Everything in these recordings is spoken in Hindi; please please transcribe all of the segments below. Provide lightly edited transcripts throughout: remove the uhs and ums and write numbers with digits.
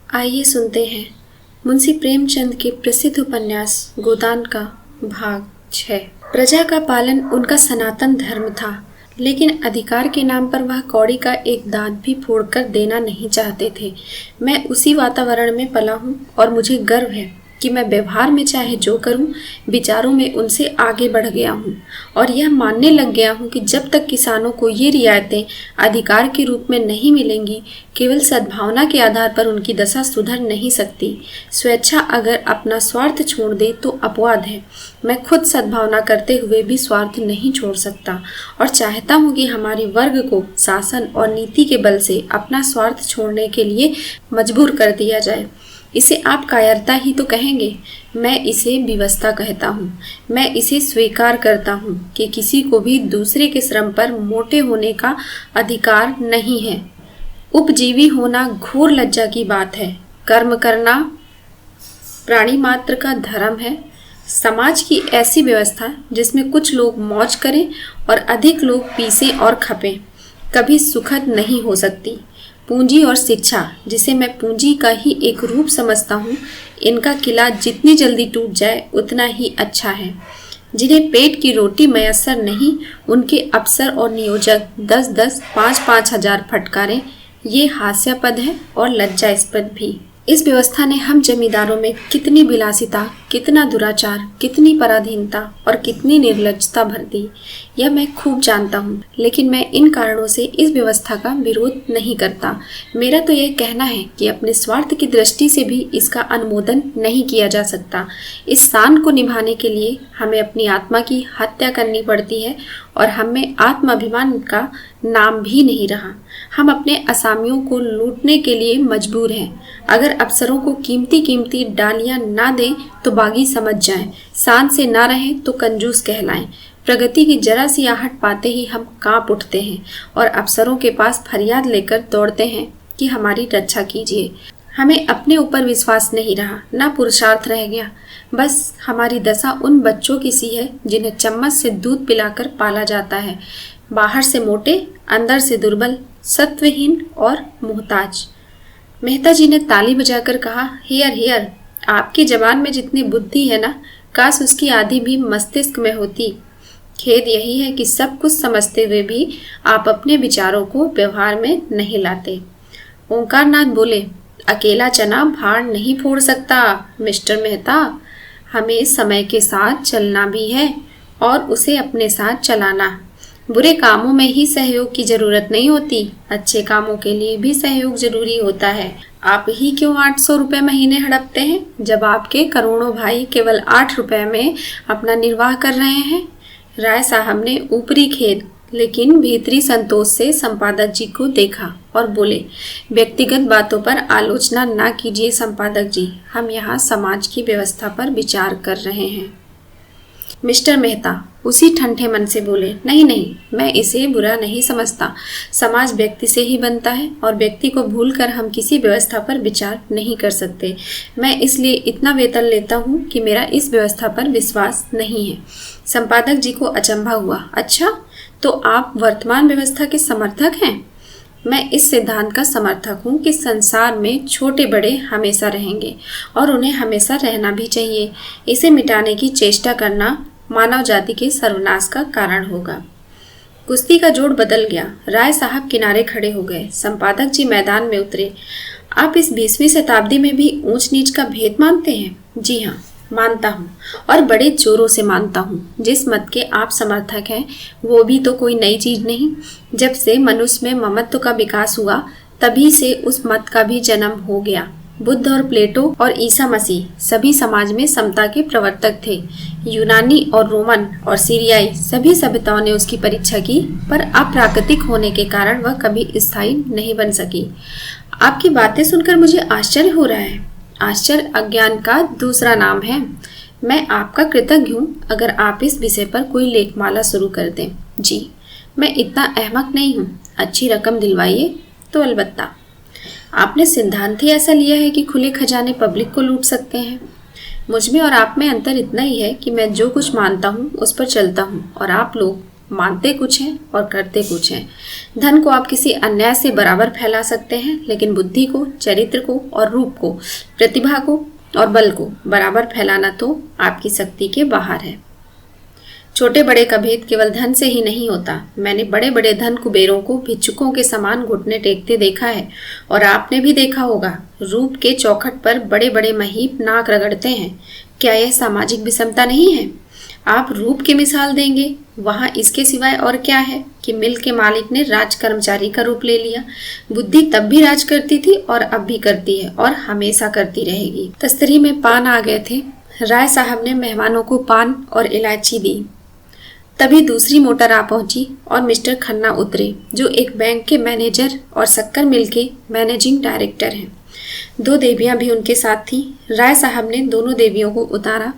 आइए सुनते हैं मुंशी प्रेमचंद के प्रसिद्ध उपन्यास गोदान का भाग 6। प्रजा का पालन उनका सनातन धर्म था, लेकिन अधिकार के नाम पर वह कौड़ी का एक दांत भी फोड़कर देना नहीं चाहते थे। मैं उसी वातावरण में पला हूँ और मुझे गर्व है कि मैं व्यवहार में चाहे जो करूं, विचारों में उनसे आगे बढ़ गया हूं और यह मानने लग गया हूं कि जब तक किसानों को ये रियायतें अधिकार के रूप में नहीं मिलेंगी, केवल सद्भावना के आधार पर उनकी दशा सुधर नहीं सकती। स्वेच्छा अगर अपना स्वार्थ छोड़ दे तो अपवाद है। मैं खुद सद्भावना करते हुए भी स्वार्थ नहीं छोड़ सकता और चाहता हूँ कि हमारे वर्ग को शासन और नीति के बल से अपना स्वार्थ छोड़ने के लिए मजबूर कर दिया जाए। इसे आप कायरता ही तो कहेंगे, मैं इसे विवशता कहता हूँ। मैं इसे स्वीकार करता हूँ कि किसी को भी दूसरे के श्रम पर मोटे होने का अधिकार नहीं है। उपजीवी होना घोर लज्जा की बात है। कर्म करना प्राणी मात्र का धर्म है। समाज की ऐसी व्यवस्था जिसमें कुछ लोग मौज करें और अधिक लोग पीसें और खपें, कभी सुखद नहीं हो सकती। पूंजी और शिक्षा, जिसे मैं पूंजी का ही एक रूप समझता हूँ, इनका किला जितनी जल्दी टूट जाए उतना ही अच्छा है। जिन्हें पेट की रोटी मयस्सर नहीं, उनके अफसर और नियोजक 10-10, 5-5 हजार फटकारें, ये हास्यास्पद है और लज्जास्पद भी। इस व्यवस्था ने हम जमींदारों में कितनी विलासिता, कितना दुराचार, कितनी पराधीनता और कितनी निर्लज्जता भर दी, यह मैं खूब जानता हूँ। लेकिन मैं इन कारणों से इस व्यवस्था का विरोध नहीं करता। मेरा तो यह कहना है कि अपने स्वार्थ की दृष्टि से भी इसका अनुमोदन नहीं किया जा सकता। इस शान को निभाने के लिए हमें अपनी आत्मा की हत्या करनी पड़ती है और हमें आत्माभिमान का नाम भी नहीं रहा। हम अपने असामियों को लूटने के लिए मजबूर हैं। अगर अफसरों को कीमती कीमती डालियां ना दें तो बागी समझ जाएं, शान से ना रहें तो कंजूस कहलाएं। प्रगति की जरा सी आहट पाते ही हम कांप उठते हैं और अफसरों के पास फरियाद लेकर दौड़ते हैं कि हमारी रक्षा कीजिए। हमें अपने ऊपर विश्वास नहीं रहा, ना पुरुषार्थ रह गया। बस हमारी दशा उन बच्चों की सी है जिन्हें चम्मच से दूध पिलाकर पाला जाता है। बाहर से मोटे, अंदर से दुर्बल, सत्वहीन और मुहताज। मेहता जी ने ताली बजाकर कहा, हियर हियर। आपकी जबान में जितनी बुद्धि है ना, काश उसकी आधी भी मस्तिष्क में होती। खेद यही है कि सब कुछ समझते हुए भी आप अपने विचारों को व्यवहार में नहीं लाते। ओंकारनाथ बोले, अकेला चना भाड़ नहीं फोड़ सकता मिस्टर मेहता। हमें समय के साथ चलना भी है और उसे अपने साथ चलाना। बुरे कामों में ही सहयोग की जरूरत नहीं होती, अच्छे कामों के लिए भी सहयोग जरूरी होता है। आप ही क्यों 800 रुपये महीने हड़पते हैं, जब आपके करोड़ों भाई केवल 8 रुपये में अपना निर्वाह कर रहे हैं। राय साहब ने ऊपरी खेद लेकिन भीतरी संतोष से संपादक जी को देखा और बोले, व्यक्तिगत बातों पर आलोचना ना कीजिए संपादक जी, हम यहाँ समाज की व्यवस्था पर विचार कर रहे हैं। मिस्टर मेहता उसी ठंडे मन से बोले, नहीं नहीं, मैं इसे बुरा नहीं समझता। समाज व्यक्ति से ही बनता है और व्यक्ति को भूलकर हम किसी व्यवस्था पर विचार नहीं कर सकते। मैं इसलिए इतना वेतन लेता हूँ कि मेरा इस व्यवस्था पर विश्वास नहीं है। संपादक जी को अचंभा हुआ, अच्छा तो आप वर्तमान व्यवस्था के समर्थक हैं? मैं इस सिद्धांत का समर्थक हूँ कि संसार में छोटे बड़े हमेशा रहेंगे और उन्हें हमेशा रहना भी चाहिए। इसे मिटाने की चेष्टा करना मानव जाति के सर्वनाश का कारण होगा। कुश्ती का जोड़ बदल गया। राय साहब किनारे खड़े हो गए। संपादक जी मैदान में उतरे। आप इस 20वीं शताब्दी में भी ऊंच नीच का भेद मानते हैं? जी हाँ, मानता हूँ और बड़े जोरों से मानता हूँ। जिस मत के आप समर्थक हैं वो भी तो कोई नई चीज नहीं। जब से मनुष्य में ममत्व का विकास हुआ तभी से उस मत का भी जन्म हो गया। बुद्ध और प्लेटो और ईसा मसीह सभी समाज में समता के प्रवर्तक थे। यूनानी और रोमन और सीरियाई सभी सभ्यताओं ने उसकी परीक्षा की, पर अप्राकृतिक होने के कारण वह कभी स्थायी नहीं बन सकी। आपकी बातें सुनकर मुझे आश्चर्य हो रहा है। आश्चर्य अज्ञान का दूसरा नाम है। मैं आपका कृतज्ञ हूँ अगर आप इस विषय पर कोई लेखमाला शुरू कर दें। जी, मैं इतना अहमक नहीं हूँ। अच्छी रकम दिलवाइए तो अलबत्ता। आपने सिद्धांत ही ऐसा लिया है कि खुले खजाने पब्लिक को लूट सकते हैं। मुझ में और आप में अंतर इतना ही है कि मैं जो कुछ मानता हूँ उस पर चलता हूँ और आप लोग मानते कुछ हैं और करते कुछ हैं। धन को आप किसी अन्याय से बराबर फैला सकते हैं, लेकिन बुद्धि को, चरित्र को और रूप को, प्रतिभा को और बल को बराबर फैलाना तो आपकी शक्ति के बाहर है। छोटे बड़े का भेद केवल धन से ही नहीं होता। मैंने बड़े बड़े धन कुबेरों को भिक्षुकों के समान घुटने टेकते देखा है, और आपने भी देखा होगा। रूप के चौखट पर बड़े बड़े महीप नाक रगड़ते हैं। क्या यह सामाजिक विषमता नहीं है? आप रूप की मिसाल देंगे, वहां इसके सिवाय और क्या है कि मिल के मालिक ने राज कर्मचारी का रूप ले लिया। बुद्धि तब भी राज करती थी और अब भी करती है और हमेशा करती रहेगी। तस्तरी में पान आ गए थे। राय साहब ने मेहमानों को पान और इलायची दी। तभी दूसरी मोटर आ पहुंची और मिस्टर खन्ना उतरे, जो एक बैंक के मैनेजर और शक्कर मिल के मैनेजिंग डायरेक्टर हैं। 2 देवियां भी उनके साथ थीं। राय साहब ने दोनों देवियों को उतारा।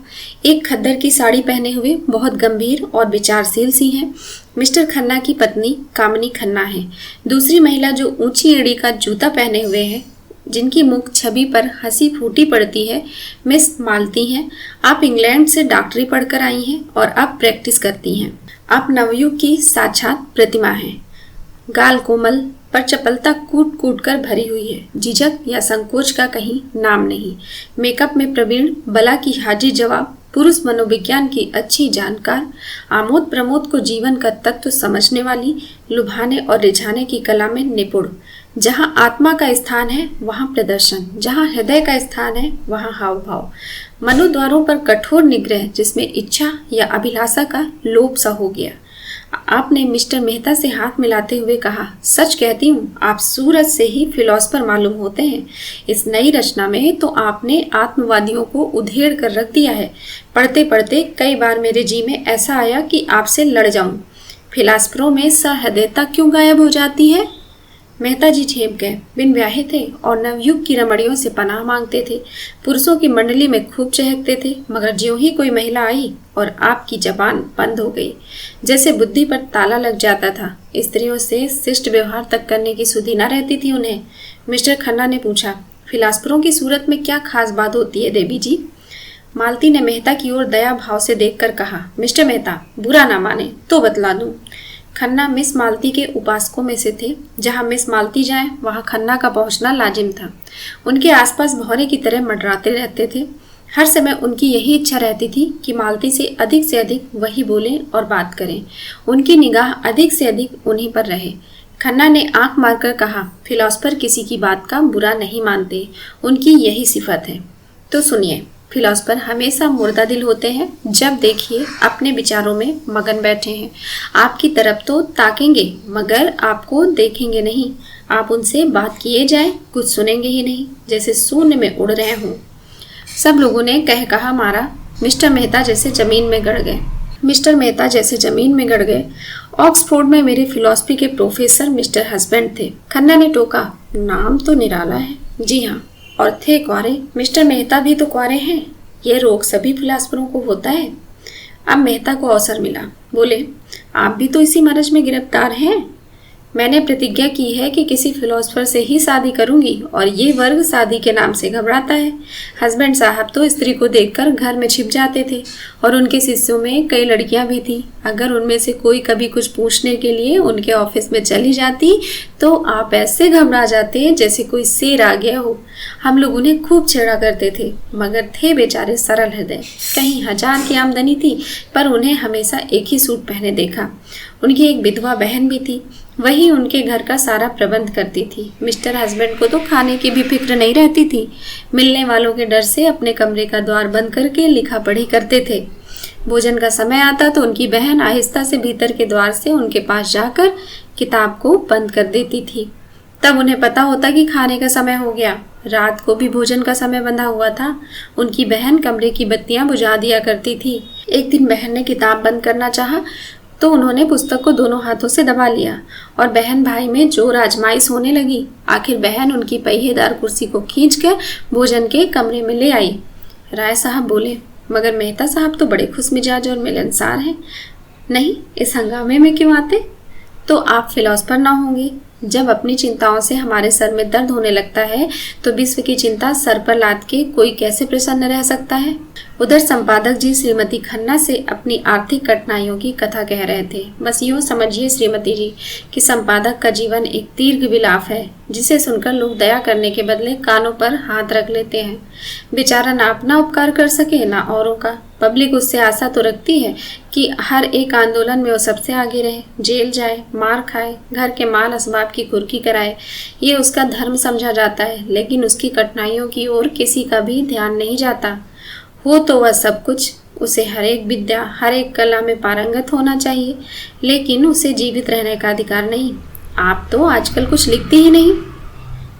एक खद्दर की साड़ी पहने हुए बहुत गंभीर और विचारशील सी हैं, मिस्टर खन्ना की पत्नी कामिनी खन्ना है। दूसरी महिला जो ऊंची एड़ी का जूता पहने हुए है, जिनकी मुख छवि पर हंसी फूटी पड़ती है, मिस मालती हैं। आप इंग्लैंड से डॉक्टरी पढ़कर आई हैं और अब प्रैक्टिस करती हैं। आप नवयुग की साक्षात प्रतिमा हैं। गाल कोमल पर चपलता कूट कूट कर भरी हुई है। झिझक या संकोच का कहीं नाम नहीं। मेकअप में प्रवीण, बला की हाजिर जवाब, पुरुष मनोविज्ञान की अच्छी जानकार, आमोद प्रमोद को जीवन का तत्व समझने वाली, लुभाने और रिझाने की कला में निपुण। जहाँ आत्मा का स्थान है वहाँ प्रदर्शन, जहाँ हृदय का स्थान है वहाँ हाव भाव। मनोद्वारों पर कठोर निग्रह, जिसमें इच्छा या अभिलाषा का लोप सा हो गया। आपने मिस्टर मेहता से हाथ मिलाते हुए कहा, सच कहती हूँ, आप सूरत से ही फिलोसफर मालूम होते हैं। इस नई रचना में तो आपने आत्मवादियों को उधेड़ कर रख दिया है। पढ़ते पढ़ते कई बार मेरे जी में ऐसा आया कि आपसे लड़ जाऊं। फिलासफरों में सहृदयता क्यों गायब हो जाती है? मेहता जी झेप गए। बिन ब्याहे थे और नवयुग की रमणियों से पनाह मांगते थे। पुरुषों की मंडली में खूब चहकते थे, मगर ज्यों ही कोई महिला आई और आपकी जबान बंद हो गई, जैसे बुद्धि पर ताला लग जाता था। स्त्रियों से शिष्ट व्यवहार तक करने की सुधि न रहती थी उन्हें। मिस्टर खन्ना ने पूछा, फिलासफरों की सूरत में क्या खास बात होती है देवी जी? मालती ने मेहता की ओर दया भाव से देखकर कहा, मिस्टर मेहता, बुरा ना माने तो बतला दूं। खन्ना मिस मालती के उपासकों में से थे। जहाँ मिस मालती जाए वहाँ खन्ना का पहुँचना लाजिम था। उनके आसपास भौरे की तरह मंडराते रहते थे। हर समय उनकी यही इच्छा रहती थी कि मालती से अधिक वही बोलें और बात करें। उनकी निगाह अधिक से अधिक उन्हीं पर रहे। खन्ना ने आंख मारकर कहा, फिलॉसफर किसी की बात का बुरा नहीं मानते, उनकी यही सिफत है। तो सुनिए, फिलॉसफर हमेशा मुर्दा दिल होते हैं। जब देखिए अपने विचारों में मगन बैठे हैं। आपकी तरफ तो ताकेंगे मगर आपको देखेंगे नहीं। आप उनसे बात किए जाए कुछ सुनेंगे ही नहीं, जैसे शून्य में उड़ रहे हों। सब लोगों ने कह कहा मारा। मिस्टर मेहता जैसे जमीन में गड़ गए। ऑक्सफोर्ड में मेरे फिलॉसफी के प्रोफेसर मिस्टर हस्बैंड थे। खन्ना ने टोका, नाम तो निराला है। जी हाँ, और थे कुंवारे। मिस्टर मेहता भी तो कुंवारे हैं। यह रोग सभी फिलासफरों को होता है। अब मेहता को अवसर मिला। बोले, आप भी तो इसी मरज में गिरफ्तार हैं। मैंने प्रतिज्ञा की है कि किसी फिलोसफर से ही शादी करूंगी, और ये वर्ग शादी के नाम से घबराता है। हस्बैंड साहब तो स्त्री को देखकर घर में छिप जाते थे, और उनके शिष्यों में कई लड़कियां भी थी। अगर उनमें से कोई कभी कुछ पूछने के लिए उनके ऑफिस में चली जाती तो आप ऐसे घबरा जाते जैसे कोई शेर आ गया हो। हम लोग उन्हें खूब छेड़ा करते थे, मगर थे बेचारे सरल हृदय। कहीं 1000 की आमदनी थी, पर उन्हें हमेशा एक ही सूट पहने देखा। उनकी एक विधवा बहन भी थी, वही उनके घर का सारा प्रबंध करती थी। मिस्टर हस्बैंड को तो खाने की भी फिक्र नहीं रहती थी। मिलने वालों के डर से अपने कमरे का द्वार बंद करके लिखा पढ़ी करते थे। भोजन का समय आता तो उनकी बहन आहिस्ता से भीतर के द्वार से उनके पास जाकर किताब को बंद कर देती थी। तब उन्हें पता होता कि खाने का समय हो गया। रात को भी भोजन का समय बंधा हुआ था। उनकी बहन कमरे की बत्तियां बुझा दिया करती थी। एक दिन बहन ने किताब बंद करना चाहा तो उन्होंने पुस्तक को दोनों हाथों से दबा लिया और बहन भाई में जोर आजमाइश होने लगी। आखिर बहन उनकी पहिएदार कुर्सी को खींचकर भोजन के कमरे में ले आई। राय साहब बोले, मगर मेहता साहब तो बड़े खुश मिजाज और मिलनसार हैं। नहीं, इस हंगामे में क्यों आते? तो आप फिलॉसफर ना होंगे। जब अपनी चिंताओं से हमारे सर में दर्द होने लगता है तो विश्व की चिंता सर पर लाद के कोई कैसे प्रसन्न रह सकता है। उधर संपादक जी श्रीमती खन्ना से अपनी आर्थिक कठिनाइयों की कथा कह रहे थे। बस यूँ समझिए श्रीमती जी कि संपादक का जीवन एक दीर्घ विलाप है जिसे सुनकर लोग दया करने के बदले कानों पर हाथ रख लेते हैं। बेचारा ना अपना उपकार कर सके ना औरों का। पब्लिक उससे आशा तो रखती है कि हर एक आंदोलन में वो सबसे आगे रहे, जेल जाए, मार खाए, घर के माल असबाब की कुर्की कराए। ये उसका धर्म समझा जाता है, लेकिन उसकी कठिनाइयों की ओर किसी का भी ध्यान नहीं जाता। हो तो वह सब कुछ, उसे हर एक विद्या, हर एक कला में पारंगत होना चाहिए, लेकिन उसे जीवित रहने का अधिकार नहीं। आप तो आजकल कुछ लिखती ही नहीं।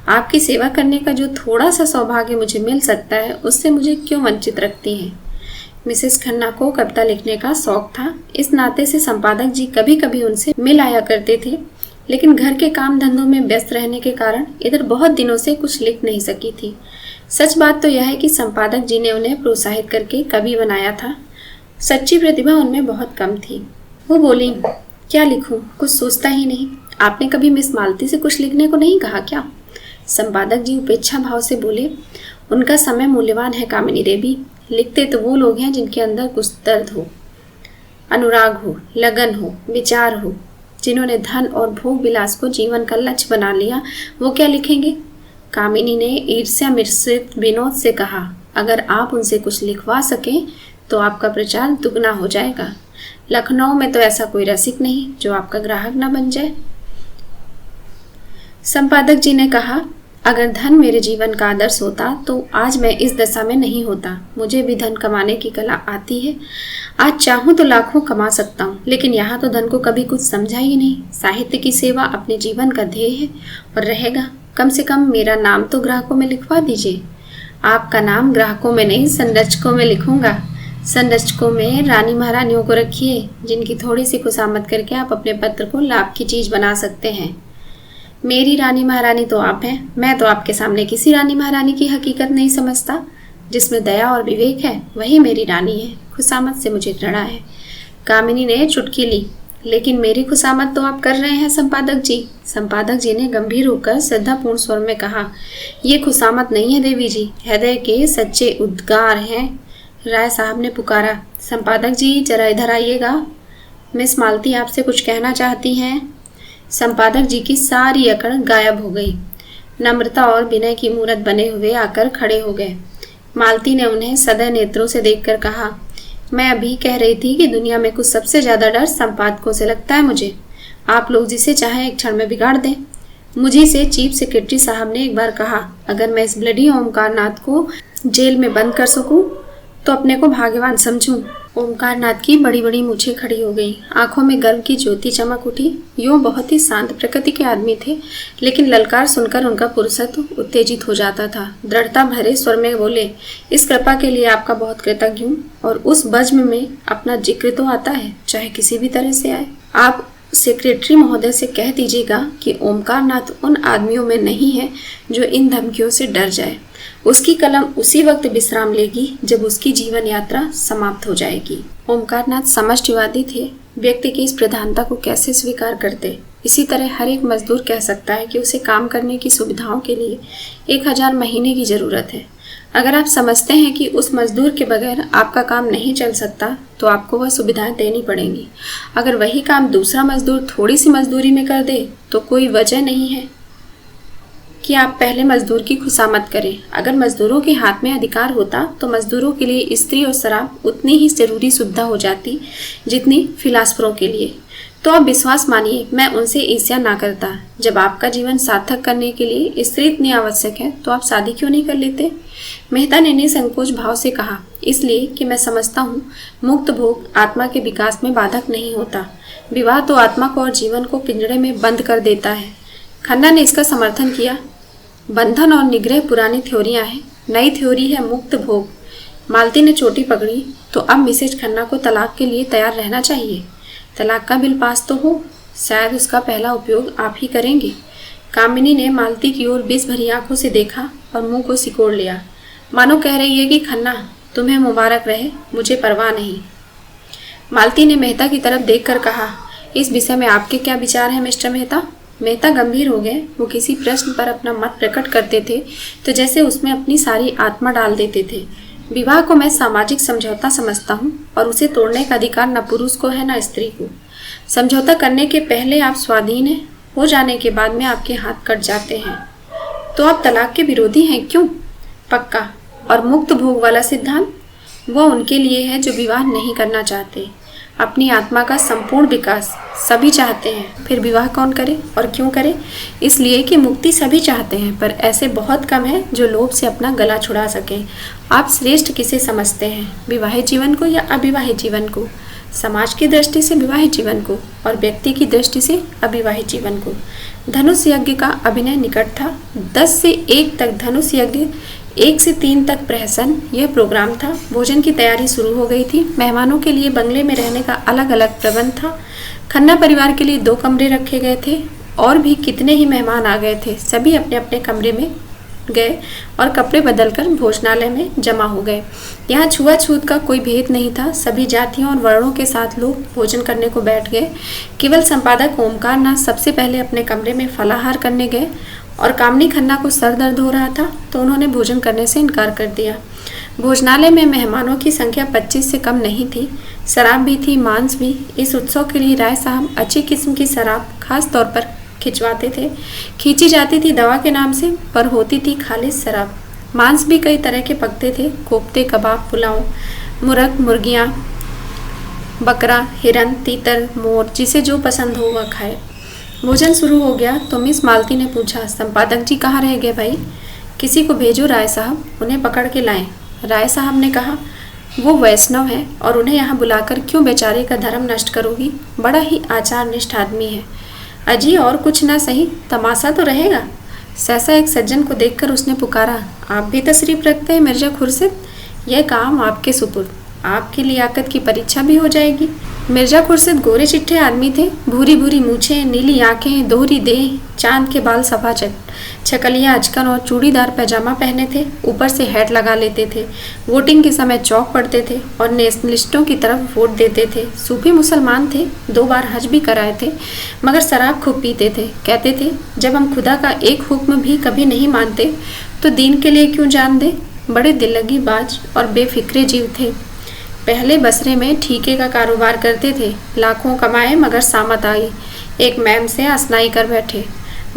आपकी सेवा करने का जो थोड़ा सा सौभाग्य मुझे मिल सकता है, उससे मुझे क्यों वंचित रखती हैं? मिसेस खन्ना को कविता लिखने का शौक था। इस नाते से संपादक जी कभी कभी उनसे मिल आया करते थे, लेकिन घर के काम धंधों में व्यस्त रहने के कारण इधर बहुत दिनों से कुछ लिख नहीं सकी थी। सच बात तो यह है कि संपादक जी ने उन्हें प्रोत्साहित करके कवि बनाया था। सच्ची प्रतिभा उनमें बहुत कम थी। वो बोली, क्या लिखूं, कुछ सोचता ही नहीं। आपने कभी मिस मालती से कुछ लिखने को नहीं कहा क्या? संपादक जी उपेक्षा भाव से बोले, उनका समय मूल्यवान है कामिनी देवी। लिखते तो वो लोग हैं जिनके अंदर कुछ दर्द हो, अनुराग हो, लगन हो, विचार हो। जिन्होंने धन और भोग विलास को जीवन का लक्ष्य बना लिया, वो क्या लिखेंगे? कामिनी ने ईर्ष्या मिश्रित विनोद से कहा, अगर आप उनसे कुछ लिखवा सकें तो आपका प्रचार दुगना हो जाएगा। लखनऊ में तो ऐसा कोई रसिक नहीं जो आपका ग्राहक न बन जाए। संपादक जी ने कहा, अगर धन मेरे जीवन का आदर्श होता तो आज मैं इस दशा में नहीं होता। मुझे भी धन कमाने की कला आती है। आज चाहूँ तो लाखों कमा सकता हूँ, लेकिन यहाँ तो धन को कभी कुछ समझा ही नहीं। साहित्य की सेवा अपने जीवन का ध्येय है और रहेगा। कम से कम मेरा नाम तो ग्राहकों में लिखवा दीजिए। आपका नाम ग्राहकों में नहीं, संरक्षकों में लिखूंगा। संरक्षकों में रानी महारानियों को रखिए, जिनकी थोड़ी सी खुशामद करके आप अपने पत्र को लाभ की चीज बना सकते हैं। मेरी रानी महारानी तो आप हैं। मैं तो आपके सामने किसी रानी महारानी की हकीकत नहीं समझता। जिसमें दया और विवेक है वही मेरी रानी है। खुशामद से मुझे घृणा है। कामिनी ने चुटकी ली, लेकिन मेरी खुशामद तो आप कर रहे हैं संपादक जी। संपादक जी ने गंभीर होकर श्रद्धापूर्ण स्वर में कहा, ये खुशामद नहीं है देवी जी, हृदय के सच्चे उद्गार हैं। राय साहब ने पुकारा, संपादक जी जरा इधर आइएगा। मिस मालती आपसे कुछ कहना चाहती हैं। संपादक जी की सारी अकड़ गायब हो गई। नम्रता और विनय की मूरत बने हुए आकर खड़े हो गए। मालती ने उन्हें सदै नेत्रों से देखकर कहा, मैं अभी कह रही थी कि दुनिया में कुछ सबसे ज्यादा डर संपादकों से लगता है मुझे। आप लोग जिसे चाहे एक क्षण में बिगाड़ दें। मुझी से चीफ सेक्रेटरी साहब ने एक बार कहा, अगर मैं इस ब्लडी ओमकार नाथ को जेल में बंद कर सकूं तो अपने को भाग्यवान समझूं। ओमकार नाथ की बड़ी बड़ी मूछें खड़ी हो गई, आंखों में गर्व की ज्योति चमक उठी। यूं बहुत ही शांत प्रकृति के आदमी थे, लेकिन ललकार सुनकर उनका पुरुषत्व उत्तेजित हो जाता था। दृढ़ता भरे स्वर में बोले, इस कृपा के लिए आपका बहुत कृतज्ञ हूँ, और उस बज्म में अपना जिक्र तो आता है, चाहे किसी भी तरह से आए। आप सेक्रेटरी महोदय से कह दीजिएगा कि ओमकार नाथ उन आदमियों में नहीं है जो इन धमकियों से डर जाए। उसकी कलम उसी वक्त विश्राम लेगी जब उसकी जीवन यात्रा समाप्त हो जाएगी। ओमकार नाथ समष्टिवादी थे। व्यक्ति की इस प्रधानता को कैसे स्वीकार करते? इसी तरह हर एक मजदूर कह सकता है कि उसे काम करने की सुविधाओं के लिए 1000 महीने की जरूरत है। अगर आप समझते हैं कि उस मजदूर के बगैर आपका काम नहीं चल सकता, तो आपको वह सुविधाएं देनी पड़ेंगी। अगर वही काम दूसरा मजदूर थोड़ी सी मजदूरी में कर दे, तो कोई वजह नहीं है कि आप पहले मजदूर की खुशामद करें। अगर मजदूरों के हाथ में अधिकार होता तो मजदूरों के लिए स्त्री और शराब उतनी ही जरूरी सुविधा हो जाती जितनी फिलासफरों के लिए। तो आप विश्वास मानिए, मैं उनसे ईर्ष्या ना करता। जब आपका जीवन सार्थक करने के लिए स्त्री इतनी आवश्यक है, तो आप शादी क्यों नहीं कर लेते? मेहता ने निसंकोच भाव से कहा, इसलिए कि मैं समझता हूँ मुक्त भोग आत्मा के विकास में बाधक नहीं होता। विवाह तो आत्मा को और जीवन को पिंजड़े में बंद कर देता है। खन्ना ने इसका समर्थन किया। बंधन और निग्रह पुरानी थ्योरियां हैं, नई थ्योरी है मुक्त भोग। मालती ने चोटी पकड़ी, तो अब मिसेज खन्ना को तलाक के लिए तैयार रहना चाहिए। तलाक का बिल पास तो हो, शायद उसका पहला उपयोग आप ही करेंगे। कामिनी ने मालती की ओर विष भरी आंखों से देखा और मुंह को सिकोड़ लिया, मानो कह रही है कि खन्ना तुम्हें मुबारक रहे, मुझे परवाह नहीं। मालती ने मेहता की तरफ देखकर कहा, इस विषय में आपके क्या विचार हैं मिस्टर मेहता? मेहता गंभीर हो गए। वो किसी प्रश्न पर अपना मत प्रकट करते थे तो जैसे उसमें अपनी सारी आत्मा डाल देते थे। विवाह को मैं सामाजिक समझौता समझता हूँ और उसे तोड़ने का अधिकार न पुरुष को है न स्त्री को। समझौता करने के पहले आप स्वाधीन हैं, हो जाने के बाद में आपके हाथ कट जाते हैं। तो आप तलाक के विरोधी हैं क्यों? पक्का। और मुक्त भोग वाला सिद्धांत, वह उनके लिए है जो विवाह नहीं करना चाहते। अपनी आत्मा का संपूर्ण विकास सभी चाहते हैं, फिर विवाह कौन करे और क्यों करे? इसलिए कि मुक्ति सभी चाहते हैं, पर ऐसे बहुत कम हैं जो लोभ से अपना गला छुड़ा सकें। आप श्रेष्ठ किसे समझते हैं, विवाहित जीवन को या अविवाहित जीवन को? समाज की दृष्टि से विवाहित जीवन को और व्यक्ति की दृष्टि से अविवाहित जीवन को। धनुष यज्ञ का अभिनय निकट था। 10 से 1 तक धनुष यज्ञ, 1 से 3 तक प्रहसन, यह प्रोग्राम था। भोजन की तैयारी शुरू हो गई थी। मेहमानों के लिए बंगले में रहने का अलग अलग प्रबंध था। खन्ना परिवार के लिए 2 कमरे रखे गए थे और भी कितने ही मेहमान आ गए थे। सभी अपने अपने कमरे में गए और कपड़े बदलकर भोजनालय में जमा हो गए। यहाँ छुआछूत का कोई भेद नहीं था। सभी जातियों और वर्णों के साथ लोग भोजन करने को बैठ गए। केवल संपादक ओमकार नाथ सबसे पहले अपने कमरे में फलाहार करने गए और कामनी खन्ना को सर दर्द हो रहा था तो उन्होंने भोजन करने से इनकार कर दिया। भोजनालय में मेहमानों की संख्या 25 से कम नहीं थी। शराब भी थी, मांस भी। इस उत्सव के लिए राय साहब अच्छी किस्म की शराब खास तौर पर खिंचवाते थे। खींची जाती थी दवा के नाम से, पर होती थी खालिस शराब। मांस भी कई तरह के पकते थे, कोफ्ते, कबाब, पुलाव, मुर्ग, मुर्गियाँ, बकरा, हिरन, तीतर, मोर, जिसे जो पसंद हो वह खाए। भोजन शुरू हो गया तो मिस मालती ने पूछा, संपादक जी कहाँ रह गए भाई? किसी को भेजो राय साहब, उन्हें पकड़ के लाएं। राय साहब ने कहा, वो वैष्णव हैं और उन्हें यहाँ बुलाकर क्यों बेचारे का धर्म नष्ट करोगी? बड़ा ही आचार निष्ठ आदमी है। अजी और कुछ ना सही, तमाशा तो रहेगा। सहसा एक सज्जन को देखकर उसने पुकारा, आप भी तशरीफ रखते हैं मिर्जा खुर्शीद? यह काम आपके सुपुर्द, आपकी लियाकत की परीक्षा भी हो जाएगी। मिर्जा खुर्शीद गोरे चिट्ठे आदमी थे। भूरी भूरी मूछें, नीली आंखें, दोहरी देह, चांद के बाल सफाचट, छकलिया अचकन और चूड़ीदार पैजामा पहने थे। ऊपर से हैट लगा लेते थे। वोटिंग के समय चौक पड़ते थे और नेशनलिस्टों की तरफ वोट देते थे। सूफी मुसलमान थे, 2 बार हज भी कराए थे, मगर शराब खूब पीते थे। कहते थे, जब हम खुदा का एक हुक्म भी कभी नहीं मानते तो दीन के लिए क्यों जान दे। बड़े दिल्लगी बाज और बेफिक्रे जीव थे। पहले बसरे में ठीके का कारोबार करते थे। लाखों कमाए मगर सामत आई। एक मैम से असनाई कर बैठे।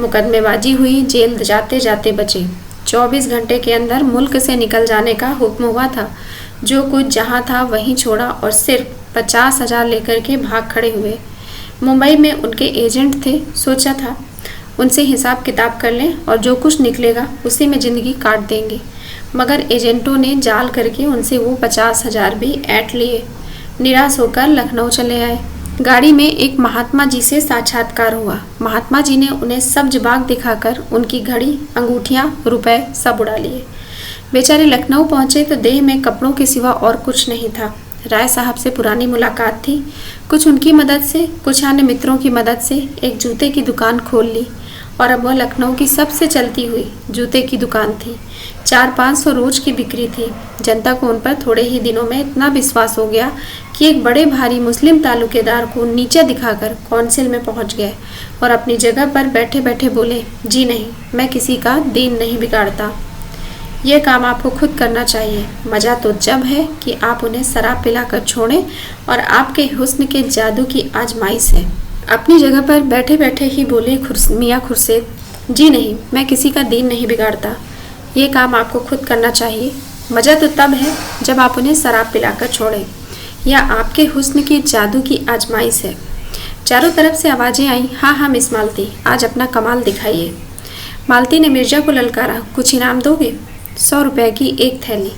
मुकदमेबाजी हुई, जेल जाते जाते बचे। 24 घंटे के अंदर मुल्क से निकल जाने का हुक्म हुआ था। जो कुछ जहाँ था वहीं छोड़ा और सिर्फ 50,000 लेकर के भाग खड़े हुए। मुंबई में उनके एजेंट थे। सोचा था उनसे हिसाब किताब कर लें और जो कुछ निकलेगा उसी में ज़िंदगी काट देंगे, मगर एजेंटों ने जाल करके उनसे वो 50,000 भी ऐंठ लिए। निराश होकर लखनऊ चले आए। गाड़ी में एक महात्मा जी से साक्षात्कार हुआ। महात्मा जी ने उन्हें सब्ज बाग दिखाकर उनकी घड़ी, अंगूठियाँ, रुपए सब उड़ा लिए। बेचारे लखनऊ पहुँचे तो देह में कपड़ों के सिवा और कुछ नहीं था। राय साहब से पुरानी मुलाकात थी। कुछ उनकी मदद से, कुछ अन्य मित्रों की मदद से एक जूते की दुकान खोल ली और अब वह लखनऊ की सबसे चलती हुई जूते की दुकान थी। 400-500 रोज की बिक्री थी। जनता को उन पर थोड़े ही दिनों में इतना विश्वास हो गया कि एक बड़े भारी मुस्लिम तालुकेदार को नीचे दिखाकर कौंसिल में पहुंच गए और अपनी जगह पर बैठे बैठे बोले, जी नहीं, मैं किसी का दीन नहीं बिगाड़ता। यह काम आपको खुद करना चाहिए। मज़ा तो जब है कि आप उन्हें शराब पिलाकर छोड़ें और आपके हुस्न के जादू की आजमाइश है। अपनी जगह पर बैठे बैठे ही बोले मियाँ खुर्शीद, जी नहीं, मैं किसी का दीन नहीं बिगाड़ता। ये काम आपको खुद करना चाहिए। मज़ा तो तब है जब आप उन्हें शराब पिलाकर छोड़ें। यह आपके हुस्न की जादू की आजमाइश है। चारों तरफ से आवाज़ें आईं, हाँ हाँ मिस मालती, आज अपना कमाल दिखाइए। मालती ने मिर्जा को ललकारा, कुछ इनाम दोगे? 100 रुपये की एक थैली।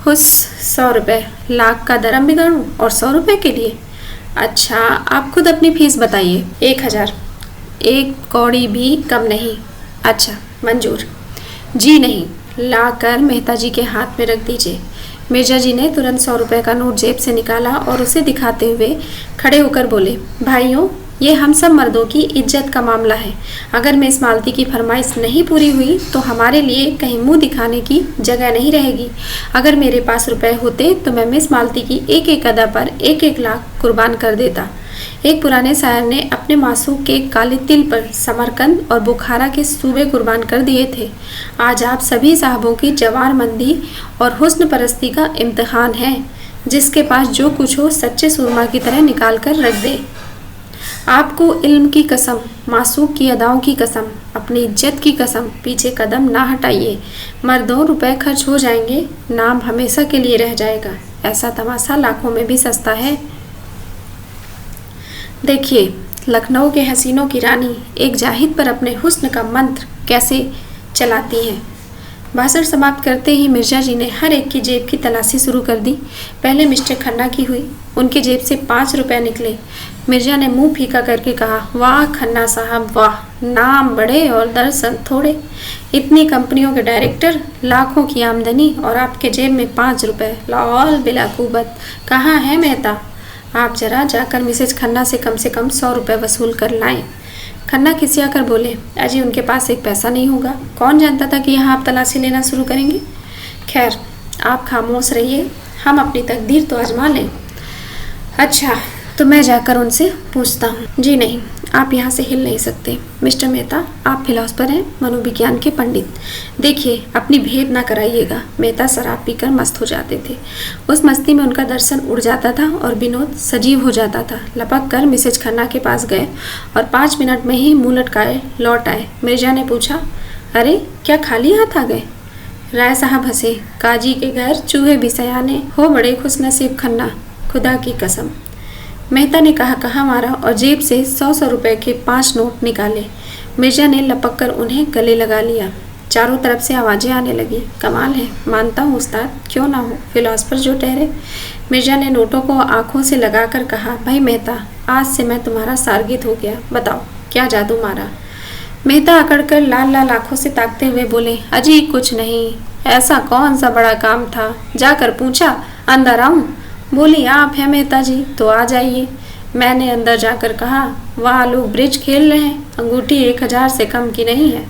हुस, 100 रुपये, लाख का दरम बिगाड़ूं और 100 रुपये के लिए? अच्छा, आप खुद अपनी फीस बताइए। 1000। 1 कौड़ी भी कम नहीं। अच्छा, मंजूर। जी नहीं, ला कर मेहता जी के हाथ में रख दीजिए। मिर्जा जी ने तुरंत 100 रुपये का नोट जेब से निकाला और उसे दिखाते हुए खड़े होकर बोले, भाइयों, ये हम सब मर्दों की इज्जत का मामला है। अगर मिस मालती की फरमाइश नहीं पूरी हुई तो हमारे लिए कहीं मुंह दिखाने की जगह नहीं रहेगी। अगर मेरे पास रुपए होते तो मैं मिस मालती की एक एक अदा पर 1-1 लाख कुर्बान कर देता। एक पुराने शायर ने अपने मासूक के काले तिल पर समरकंद और बुखारा के सूबे कुर्बान कर दिए थे। आज आप सभी साहबों की जवारमंदी और हुस्न परस्ती का इम्तिहान है। जिसके पास जो कुछ हो सच्चे सुरमा की तरह निकाल कर रख दे। आपको इल्म की कसम, मासूक की अदाओं की कसम, अपनी इज्जत की कसम, पीछे कदम ना हटाइए। मर्दों, रुपए खर्च हो जाएंगे, नाम हमेशा के लिए रह जाएगा। ऐसा तमाशा लाखों में भी सस्ता है। देखिए, लखनऊ के हसीनों की रानी एक जाहिद पर अपने हुस्न का मंत्र कैसे चलाती हैं। भाषण समाप्त करते ही मिर्जा जी ने हर एक की जेब की तलाशी शुरू कर दी। पहले मिस्टर खन्ना की हुई। उनके जेब से 5 रुपए निकले। मिर्जा ने मुंह फीका करके कहा, वाह खन्ना साहब वाह, नाम बड़े और दर्शन थोड़े। इतनी कंपनियों के डायरेक्टर, लाखों की आमदनी और आपके जेब में 5 रुपए, लाल बिलाकुबत। कहाँ है मेहता? आप जरा जाकर मिसेज खन्ना से कम 100 रुपए वसूल कर लाएं। खन्ना खिसिया कर बोले, अजी उनके पास एक पैसा नहीं होगा। कौन जानता था कि यहाँ आप तलाशी लेना शुरू करेंगे। खैर, आप खामोश रहिए, हम अपनी तकदीर तो आजमा लें। अच्छा, तो मैं जाकर उनसे पूछता हूँ। जी नहीं, आप यहाँ से हिल नहीं सकते। मिस्टर मेहता, आप फिलॉसफर हैं, मनोविज्ञान के पंडित। देखिए, अपनी भेद ना कराइएगा। मेहता शराब पीकर मस्त हो जाते थे। उस मस्ती में उनका दर्शन उड़ जाता था और विनोद सजीव हो जाता था। लपक कर मिसेज खन्ना के पास गए और 5 मिनट में ही मुंह लटकाए लौट आए। मिर्जा ने पूछा, अरे क्या खाली हाथ आ गए? राय साहब हंसे, काजी के घर चूहे भी सयाने हो, बड़े खुशनसीब खन्ना, खुदा की कसम। मेहता ने कहा मारा और जेब से 100 रुपए के 5 नोट निकाले। मिर्जा ने लपक कर उन्हें गले लगा लिया। चारों तरफ से आवाज़ें आने लगी। कमाल है, मानता हूँ उस्ताद, क्यों ना हो, फिलॉसफर जो ठहरे। मिर्जा ने नोटों को आंखों से लगाकर कहा, भाई मेहता, आज से मैं तुम्हारा सारगिद हो गया। बताओ क्या जादू मारा? मेहता अकड़कर लाल लाल आंखों से ताकते हुए बोले, अजी कुछ नहीं, ऐसा कौन सा बड़ा काम था, जाकर पूछा, अंदर आऊं? बोली, आप हैं मेहता जी तो आ जाइए। मैंने अंदर जाकर कहा, वहाँ लोग ब्रिज खेल रहे हैं, अंगूठी 1000 से कम की नहीं है।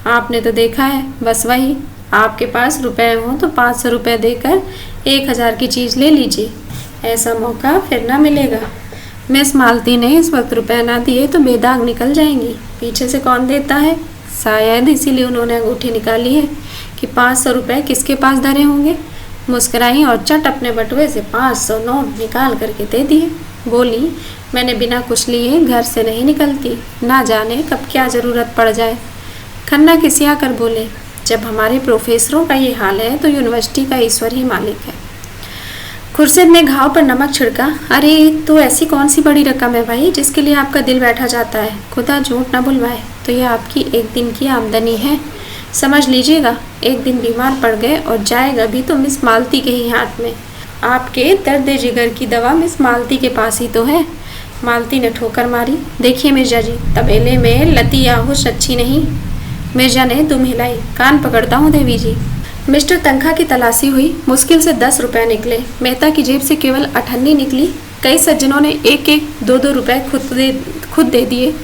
आपने तो देखा है, बस वही, आपके पास रुपए हों तो 500 रुपये देकर 1000 की चीज़ ले लीजिए। ऐसा मौका फिर ना मिलेगा। मिस मालती ने इस वक्त रुपए ना दिए तो बेदाग निकल जाएंगी। पीछे से कौन देता है? शायद इसीलिए उन्होंने अंगूठी निकाली है कि 500 रुपये किसके पास धरे होंगे। मुस्कुराई और चट अपने बटुए से 500 नोट निकाल करके दे दिए। बोली, मैंने बिना कुछ लिए घर से नहीं निकलती, ना जाने कब क्या ज़रूरत पड़ जाए। खन्ना खिसिया कर बोले, जब हमारे प्रोफेसरों का ये हाल है तो यूनिवर्सिटी का ईश्वर ही मालिक है। खुर्शीद ने घाव पर नमक छिड़का। अरे तो ऐसी कौन सी बड़ी रकम है भाई जिसके लिए आपका दिल बैठा जाता है? खुदा झूठ न बुलवाए तो यह आपकी एक दिन की आमदनी है। समझ लीजिएगा, एक दिन बीमार पड़ गए और जाएगा भी तो मिस मालती के ही हाथ में। आपके दर्द जिगर की दवा मिस मालती के पास ही तो है। मालती ने ठोकर मारी। देखिए मिर्जा जी, तबेले में लती आहुश अच्छी नहीं। मिर्जा ने दुम हिलाई। कान पकड़ता हूँ देवी जी। मिस्टर तनखा की तलाशी हुई। मुश्किल से 10 रुपए निकले। मेहता की जेब से केवल 98 निकली। कई सज्जनों ने 1-1, 2-2 रुपए खुद दे दिए।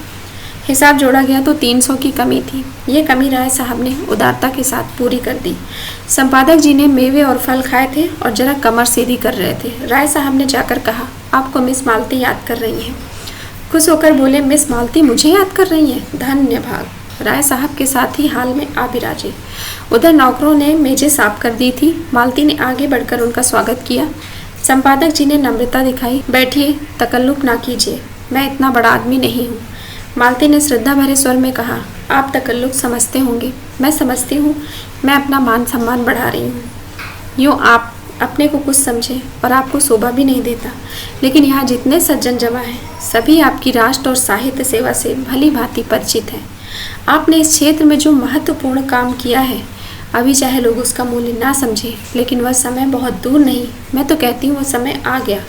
हिसाब जोड़ा गया तो 300 की कमी थी। ये कमी राय साहब ने उदारता के साथ पूरी कर दी। संपादक जी ने मेवे और फल खाए थे और जरा कमर सीधी कर रहे थे। राय साहब ने जाकर कहा, आपको मिस मालती याद कर रही हैं। खुश होकर बोले, मिस मालती मुझे याद कर रही हैं? धन्य भाग। राय साहब के साथ ही हाल में आ बिराजे। उधर नौकरों ने मेजें साफ कर दी थी। मालती ने आगे बढ़कर उनका स्वागत किया। संपादक जी ने नम्रता दिखाई। बैठिए, तकल्लुफ ना कीजिए, मैं इतना बड़ा आदमी नहीं हूँ। मालती ने श्रद्धा भरे स्वर में कहा, आप तकल्लुफ समझते होंगे, मैं समझती हूँ। मैं अपना मान सम्मान बढ़ा रही हूँ। यूँ आप अपने को कुछ समझें और आपको शोभा भी नहीं देता, लेकिन यहाँ जितने सज्जन जमा हैं सभी आपकी राष्ट्र और साहित्य सेवा से भली भांति परिचित हैं। आपने इस क्षेत्र में जो महत्वपूर्ण काम किया है, अभी चाहे लोग उसका मूल्य ना समझें, लेकिन वह समय बहुत दूर नहीं, मैं तो कहती हूँ वह समय आ गया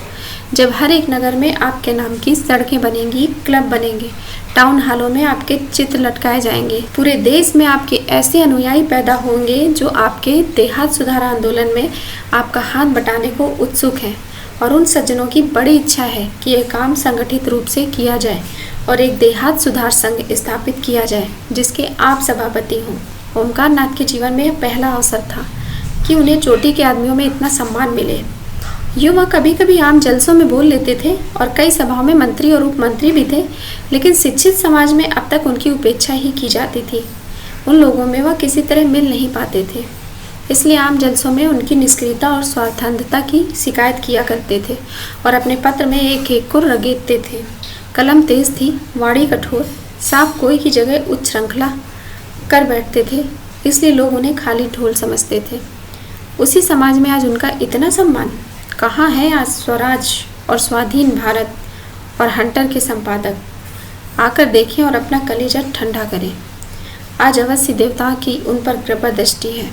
जब हर एक नगर में आपके नाम की सड़कें बनेंगी, क्लब बनेंगे, टाउन हॉलों में आपके चित्र लटकाए जाएंगे। पूरे देश में आपके ऐसे अनुयायी पैदा होंगे जो आपके देहात सुधार आंदोलन में आपका हाथ बटाने को उत्सुक हैं। और उन सज्जनों की बड़ी इच्छा है कि यह काम संगठित रूप से किया जाए और एक देहात सुधार संघ स्थापित किया जाए जिसके आप सभापति हों। ओमकार नाथ के जीवन में यह पहला अवसर था कि उन्हें चोटी के आदमियों में इतना सम्मान मिले। यूँ वह कभी कभी आम जलसों में बोल लेते थे और कई सभाओं में मंत्री और उपमंत्री भी थे, लेकिन शिक्षित समाज में अब तक उनकी उपेक्षा ही की जाती थी। उन लोगों में वह किसी तरह मिल नहीं पाते थे, इसलिए आम जलसों में उनकी निष्क्रियता और स्वार्थांधता की शिकायत किया करते थे और अपने पत्र में एक एक को रगेदते थे। कलम तेज थी, वाणी कठोर, साफ कोई की जगह उच्च श्रृंखला कर बैठते थे, इसलिए लोग उन्हें खाली ढोल समझते थे। उसी समाज में आज उनका इतना सम्मान। कहाँ है आज स्वराज और स्वाधीन भारत और हंटर के संपादक? आकर देखें और अपना कलेजा ठंडा करें। आज अवश्य देवताओं की उन पर कृपा दृष्टि है।